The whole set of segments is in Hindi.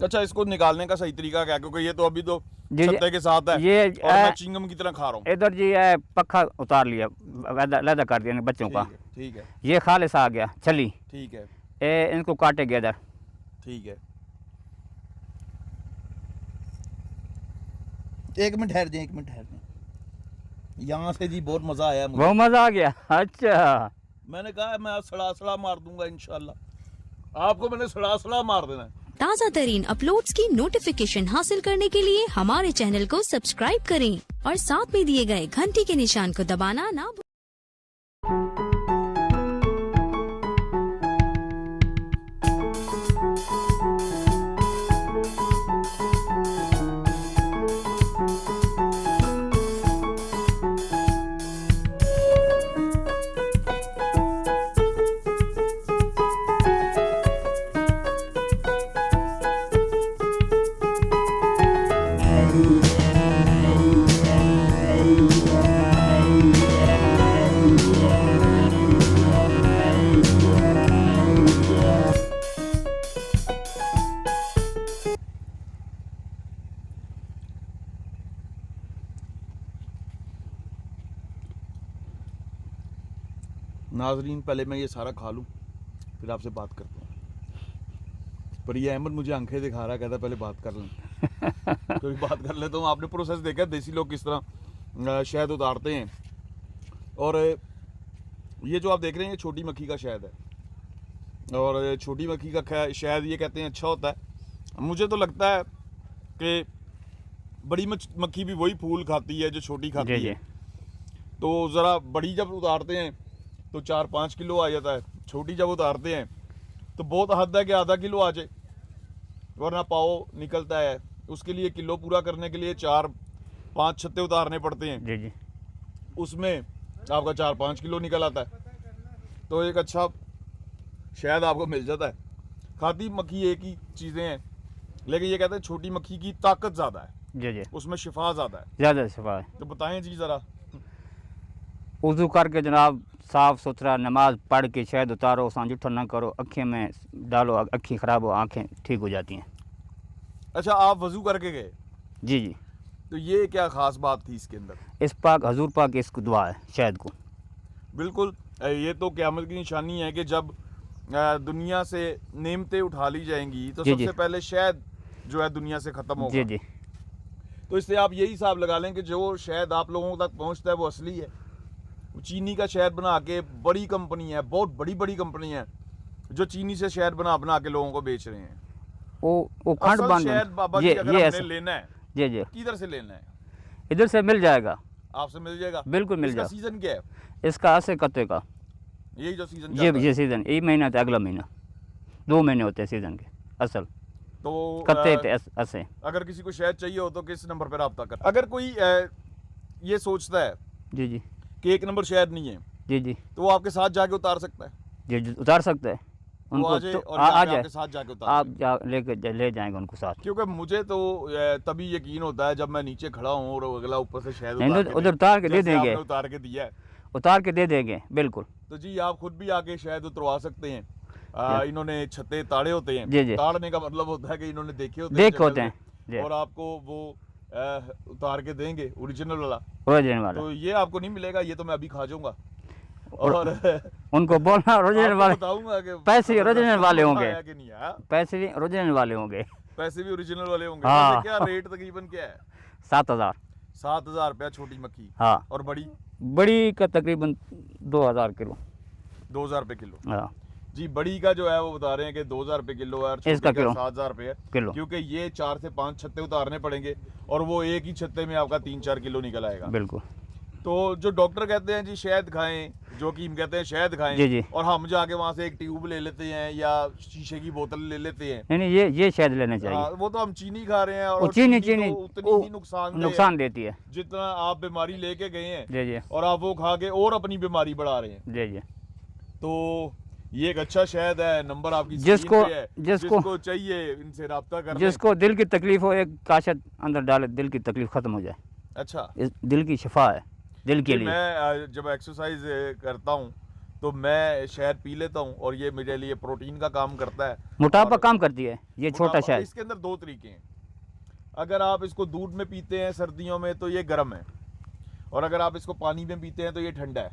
अच्छा, इसको निकालने का सही तरीका क्या है? क्योंकि ये तो अभी तो जी छत्ते के साथ है ये और मैं चिंगम की तरह खा रहा हूँ। इधर जी है पक्का उतार लिया, लदा कर दिया बच्चों का। ठीक है ये खालिस आ गया छली, ठीक है इनको काटेंगे इधर। ठीक है। एक मिनट ठहर जाए, एक मिनट ठहर जाए। यहाँ से जी बहुत मजा आया मुझे। बहुत मजा आ गया। अच्छा, मैंने कहा मैं आज सड़ा मार दूंगा इंशाल्लाह। आपको मैंने सड़ा मार देना है। ताज़ा तरीन अपलोड्स की नोटिफिकेशन हासिल करने के लिए हमारे चैनल को सब्सक्राइब करें और साथ में दिए गए घंटी के निशान को दबाना ना भूलें। नाजरीन, पहले मैं ये सारा खा लूँ फिर आपसे बात करता हूँ। पर ये अहमद मुझे आंखें दिखा रहा है, कहता पहले बात कर लें। तो बात कर लेता हूँ। आपने प्रोसेस देखा देसी लोग किस तरह शहद उतारते हैं। और ये जो आप देख रहे हैं ये छोटी मक्खी का शहद है। और छोटी मक्खी का शहद ये कहते हैं अच्छा होता है। मुझे तो लगता है कि बड़ी मक्खी भी वही फूल खाती है जो छोटी खाती है। तो ज़रा बड़ी जब उतारते हैं तो 4-5 किलो आ जाता है, छोटी जब उतारते हैं तो बहुत हद है कि आधा किलो आ जाए, वरना पाव निकलता है। उसके लिए किलो पूरा करने के लिए 4-5 छत्ते उतारने पड़ते हैं। जी जी, उसमें आपका 4-5 किलो निकल आता है। तो एक अच्छा शहद आपको मिल जाता है। खाती मक्खी एक ही चीज़ें हैं, लेकिन ये कहते हैं छोटी मक्खी की ताकत ज़्यादा है, जी जी, उसमें शिफा ज़्यादा है। ज़्यादा शिफा है। तो बताएं जी ज़रा। वज़ू करके जनाब साफ़ सुथरा नमाज पढ़ के शहद उतारो, सांजुठा ना करो, अँखें में डालो, अँखें ख़राब हो, आँखें ठीक हो जाती हैं। अच्छा, आप वज़ू करके गए? जी जी, तो ये क्या ख़ास बात थी इसके अंदर? इस पाक हजूर पाक इसको दुआ है शहद को। बिल्कुल, ये तो क़यामत की निशानी है कि जब दुनिया से नेमतें उठा ली जाएंगी तो जी सबसे जी, पहले शहद जो है दुनिया से ख़त्म होगा। जी जी, तो इससे आप यही हिसाब लगा लें कि जो शहद आप लोगों तक पहुंचता है वो असली है। चीनी का शहद बना के बड़ी कंपनी है, बहुत बड़ी बड़ी कंपनी है जो चीनी से शहद बना के लोगों को बेच रहे हैं। वो खंड असल बांध शहद बाबा जी अगर हमने लेना है, जी जी, किधर से लेना है? इधर से मिल जाएगा, आपसे मिल जाएगा? बिल्कुल मिल इसका जाएगा। सीजन क्या है? इसका ऐसे कत्ते का यही जो सीजन ये सीज़न, ये महीना तो अगला महीना, 2 महीने होते हैं सीज़न के असल। तो कत्ते ऐसे। अगर किसी को शहद चाहिए हो तो किस नंबर पर रब्ता कर? अगर कोई ये सोचता है जी जी, कि 1 नंबर शहद नहीं है जी जी, तो वो आपके साथ जाके उतार सकता है? जी जी, उतार सकते हैं वो उनको, आ जाए तो और आ आपके जाए, साथ जाके उतार आप सकते ले जाएंगे उनको साथ। क्योंकि मुझे तो तभी यकीन होता है जब मैं नीचे खड़ा हूँ और अगला ऊपर से शहद नहीं तो उधर उतार के दे जैसे देंगे, आपने उतार के दिया है। उतार के दे देंगे बिल्कुल। तो जी आप खुद भी आके शहद उतरवा सकते हैं। इन्होंने छत्ते ताड़े होते हैं। जी जी, ताड़ने का मतलब होता है कि इन्होंने देखे होते हैं जी, और आपको वो उतार के देंगे ओरिजिनल वाला। ओरिजिनल वाला। तो ये आपको नहीं मिलेगा, ये तो मैं अभी खा जाऊंगा। और उनको बोलना ओरिजिनल वाले, बताऊंगा कि पैसे ओरिजिनल वाले होंगे, आया कि नहीं आया। पैसे भी ओरिजिनल वाले होंगे। पैसे भी ओरिजिनल वाले होंगे। हाँ। वैसे क्या रेट तकरीबन क्या है? 7,000। 7,000 रुपया छोटी मक्खी। हाँ, और बड़ी का तकरीबन 2,000 किलो। 2,000 रुपये किलो। हाँ जी, बड़ी का जो है वो बता रहे हैं कि 2,000 रुपये किलो है और छोटी इसका का किलो 7,000 रुपये किलो, क्योंकि ये 4 से 5 छत्ते उतारने पड़ेंगे और वो एक ही छत्ते में आपका 3-4 किलो निकल आएगा। बिल्कुल। तो जो डॉक्टर कहते हैं जी शहद खाएं, जो हकीम कहते हैं शहद खाएं, जी जी, और हम जाके वहाँ से एक ट्यूब ले लेते हैं या शीशे की बोतल ले लेते हैं। नहीं ये शहद लेना चाहिए। वो तो हम चीनी खा रहे हैं और चीनी तो उतनी ही नुकसान देती है जितना आप बीमारी लेके गए हैं। जी जी, और आप वो खा के और अपनी बीमारी बढ़ा रहे हैं। जी जी। तो ये एक अच्छा शहद है। नंबर आपकी जिसको चाहिए इनसे रब्ता कर लें। जिसको दिल की तकलीफ हो, एक काशत अंदर डाले, दिल की तकलीफ खत्म हो जाए। अच्छा, दिल की शिफा है, दिल के लिए। मैं जब एक्सरसाइज करता हूँ तो मैं शहद पी लेता हूँ और ये मेरे लिए प्रोटीन का काम करता है। मोटापा और काम करती है ये छोटा मोटापा- शहद। इसके अंदर दो तरीके हैं। अगर आप इसको दूध में पीते हैं सर्दियों में तो ये गर्म है, और अगर आप इसको पानी में पीते हैं तो ये ठंडा है।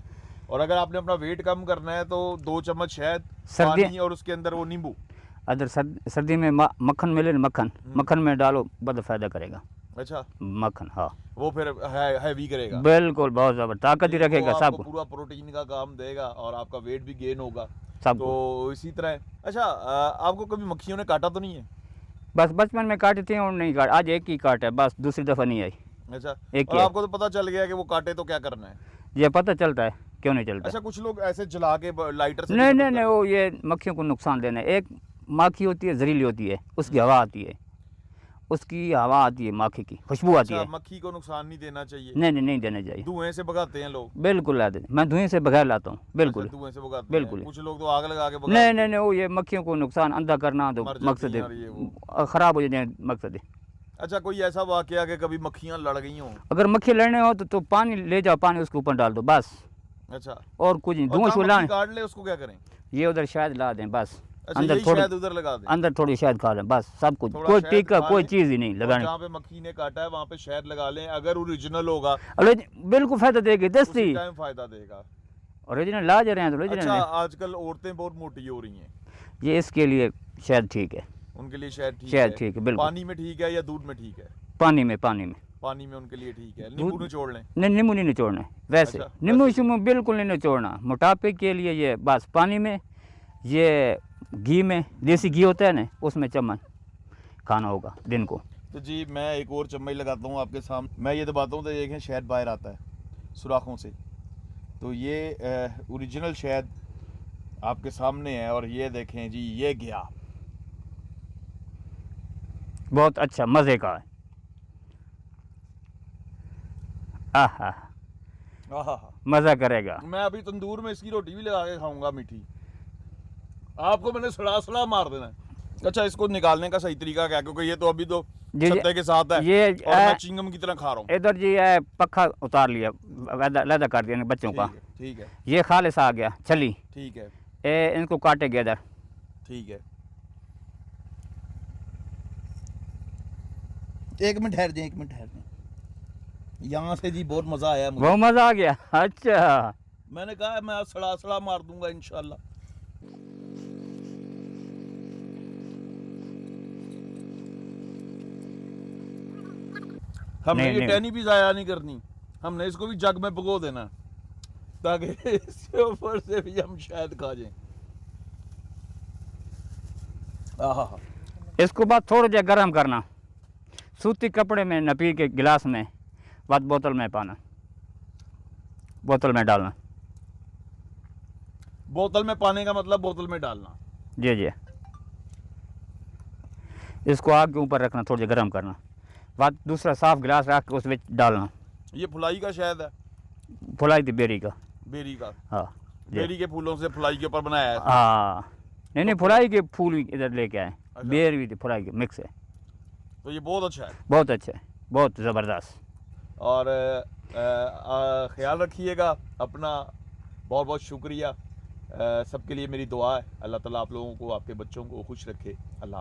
और अगर आपने अपना वेट कम करना है तो 2 चम्मच शहद, सर्दी- पानी और उसके अंदर वो नींबू। अगर सर्दी में मक्खन मिले ना, मक्खन में डालो, बड़ा फायदा करेगा अच्छा, मक्खन। हाँ वो फिर हैवी करेगा, बिल्कुल, बहुत ज़बरदस्त ताकत ही वो रखेगा आपको सबको, पूरा प्रोटीन का काम देगा और आपका वेट भी गेन होगा। सबको। तो इसी तरह है। अच्छा, आपको कभी मक्खियों ने काटा तो नहीं है? बस बचपन में काटी थी और नहीं काट, आज एक ही काट है बस, दूसरी दफ़ा नहीं आई। अच्छा, एक और ही है। आपको तो पता चल गया कि वो काटे तो क्या करना है? ये पता चलता है, क्यों नहीं चलता? अच्छा, कुछ लोग ऐसे जला के लाइटर से भी नहीं खत्म नहीं कर नहीं, वो ये मक्खियों को नुकसान देना है। एक माखी होती है, जहरीली होती है, उसकी हवा आती है, उसकी हवा आती है, माखी की खुशबू आती अच्छा, है। मक्खी को नुकसान नहीं देना चाहिए। नहीं नहीं नहीं देना चाहिए, धुएं से भगाते हैं लोग। बिल्कुल ला देते, मैं धुएं से बगैर लाता हूँ, बिल्कुल। अच्छा, धुएं से भगाते बिल्कुल। हैं। कुछ लोग तो आग लगा के भगाते नहीं हैं। नहीं नहीं, वो ये मक्खियों को नुकसान अंधा करना तो मर जाती मकसद हैं और ये वो। है, ख़राब हो जाए मकसद है। अच्छा, कोई ऐसा वाकया कि कभी मक्खियां लड़ गई हों? अगर मक्खी लड़ने हो तो पानी ले जाओ, पानी उसके ऊपर डाल दो बस, अच्छा, और कुछ नहीं। और धुआं जहाँ छुला मक्खी काट ले उसको क्या करें? ये उधर शायद ला दें बस, अच्छा, अंदर यही थोड़ी, शायद उधर लगा दें। अंदर थोड़ी शायद खा लें बस, सब कुछ। थोड़ा कोई शहद टीका खा कोई लें चीज़ ही नहीं और लगानी। जहाँ पे मक्खी ने काटा है वहाँ पे शहद लगा लें। अगर ओरिजिनल होगा अरे बिल्कुल फायदा देगी, उसी दस्ती टाइम फायदा देगा। ओरिजिनल ला जा रहे हैं तो ओरिजिनल अच्छा, है। आजकल औरतें बहुत मोटी हो रही हैं, ये इसके लिए शायद ठीक है, उनके लिए शहद ठीक शहद है। ठीक है, बिल्कुल। पानी में ठीक है या दूध में ठीक है? पानी में, पानी में। पानी में उनके लिए ठीक है। नींबू निचोड़ लें। नहीं, नींबू नहीं निचोड़ना है वैसे, अच्छा, नींबू वैसे। शिमू बिल्कुल नहीं निचोड़ना। मोटापे के लिए ये बस पानी में, ये घी में, देसी घी होता है ना, उसमें चम्मच खाना होगा दिन को। तो जी, मैं एक और चम्मच लगाता हूँ आपके सामने। मैं ये दबाता हूँ तो देखें शहद बाहर आता है सुराखों से। तो ये ओरिजिनल शहद आपके सामने है और ये देखें जी, ये गया। बहुत अच्छा, मज़े का है। आहा, आहा, मज़ा करेगा। मैं अभी तंदूर में इसकी रोटी भी लगा के खाऊंगा मीठी। आपको मैंने सड़ा सड़ा मार देना है। अच्छा, इसको निकालने का सही तरीका क्या है? क्योंकि ये तो अभी तो जी, छत्ते के साथ है ये और मैं चिंगम की तरह खा रहा हूँ। इधर जी है, पक्का उतार लिया, लदा कर दिया बच्चों का। ठीक है, ठीक है, ये खालिस आ गया, चली ठीक है, इनको काटे गया इधर। ठीक है। एक मिनट ठहर जाए, एक मिनट ठहर जाए। यहाँ से जी बहुत मजा आया मुझे। वो मज़ा आ गया। अच्छा, मैंने कहा मैं सड़ा सड़ा मार दूंगा इंशाल्लाह। हमने नहीं, ये नहीं। टहनी भी जाया नहीं करनी, हमने इसको भी जग में भिगो देना ताकि इसके ऊपर से भी हम शायद खा जाएं। आहा, इसको बाद थोड़ा जा गर्म करना, सूती कपड़े में नपी के गिलास में, बाद बोतल में पाना, बोतल में डालना। बोतल में पाने का मतलब बोतल में डालना। जी जी, इसको आग के ऊपर रखना, थोड़ा जा गर्म करना, बाद दूसरा साफ गिलास रख के उस में डालना। ये फुलाई का शायद है, फुलाई थी बेरी का। बेरी का। हाँ जी। बेरी के फूलों से फुलाई के ऊपर बनाया है। हाँ, नहीं फुलाई के फूल भी इधर लेके आए, अच्छा। बेर भी थी, फुलाई के मिक्स है। तो ये बहुत अच्छा है। बहुत अच्छा है, बहुत ज़बरदस्त। और ख्याल रखिएगा अपना। बहुत बहुत शुक्रिया। सबके लिए मेरी दुआ है। अल्लाह ताला आप लोगों को, आपके बच्चों को खुश रखे। अल्लाह हाफ़िज़।